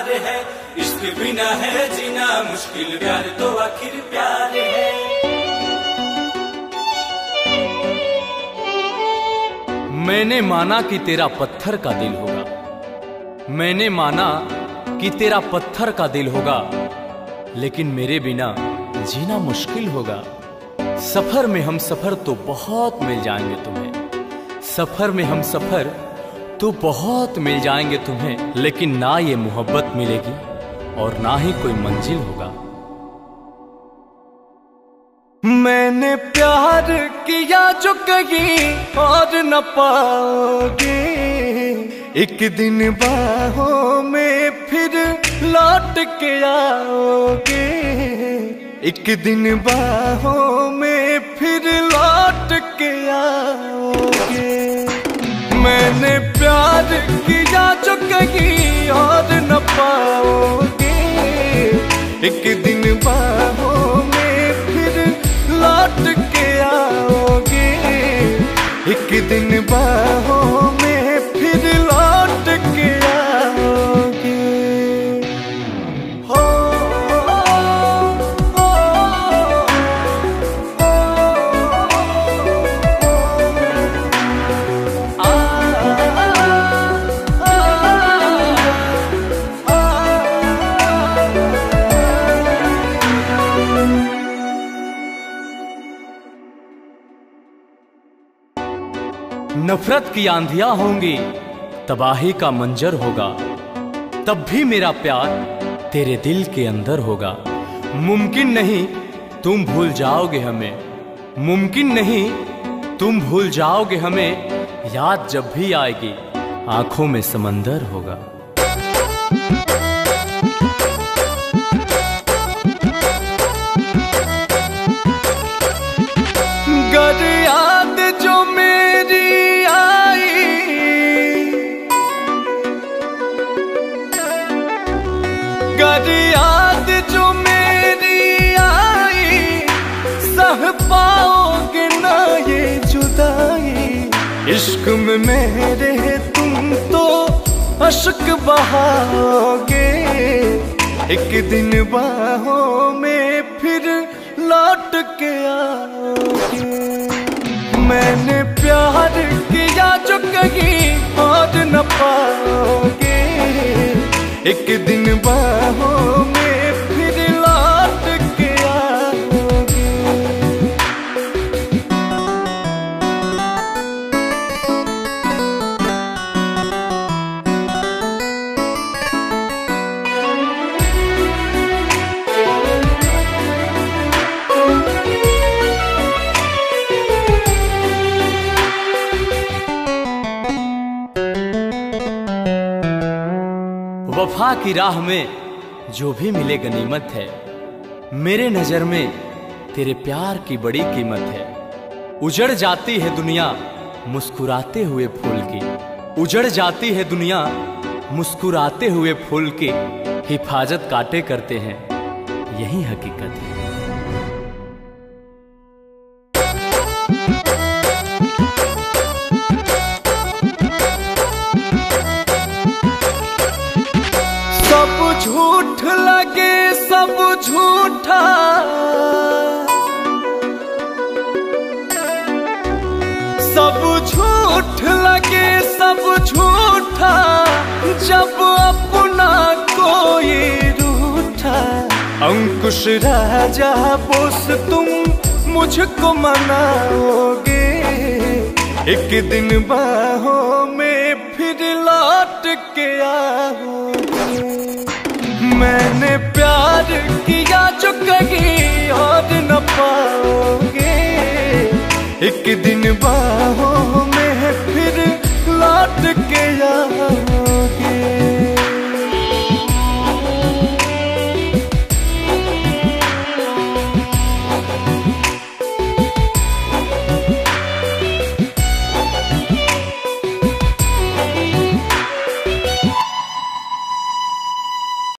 प्यार है, इश्क बिना है जीना मुश्किल, प्यार तो आखिर प्यार है। मैंने माना कि तेरा पत्थर का दिल होगा, मैंने माना कि तेरा पत्थर का दिल होगा, लेकिन मेरे बिना जीना मुश्किल होगा। सफर में हम सफर तो बहुत मिल जाएंगे तुम्हें, सफर में हम सफर तो बहुत मिल जाएंगे तुम्हें, लेकिन ना ये मोहब्बत मिलेगी और ना ही कोई मंजिल होगा। मैंने प्यार किया जो कहीं और न पाओगे, एक दिन बाहों में फिर लौट के आओगे, एक दिन बाहों में फिर लौट के आओगे। मैंने प्यार किया जो कहीं और न पाओगे, एक दिन बाहों में फिर लौट के आओगे, एक दिन बाहों में फिर लौट के आओगे। हो नफरत की आंधियां होंगी, तबाही का मंजर होगा, तब भी मेरा प्यार तेरे दिल के अंदर होगा। मुमकिन नहीं तुम भूल जाओगे हमें, मुमकिन नहीं तुम भूल जाओगे हमें, याद जब भी आएगी आंखों में समंदर होगा। गर याद जो मेरी आई, गर याद जो मेरी आई, सह पाओगे ना ये जुदाई। इश्क में मेरे तुम तो अश्क बहाओगे, एक दिन बाहों में फिर लौट के आओगे। मैंने प्यार किया जो कहीं और न पाओगे, एक दिन बाहों में फिर लौट के आओगे। वफा की राह में जो भी मिले गनीमत है, मेरे नजर में तेरे प्यार की बड़ी कीमत है। उजड़ जाती है दुनिया मुस्कुराते हुए फूल की, उजड़ जाती है दुनिया मुस्कुराते हुए फूल की, हिफाजत कांटे करते हैं यही हकीकत है। सब झूठ लगे सब झूठा, सब झूठ लगे सब झूठा, जब अपना कोई रूठा। अंकुश राजा बोस तुम मुझको मनाओगे, एक दिन बाहों में फिर लौट के आओगे। मैंने प्यार किया जो कहीं और न पाओगे, एक दिन बाहों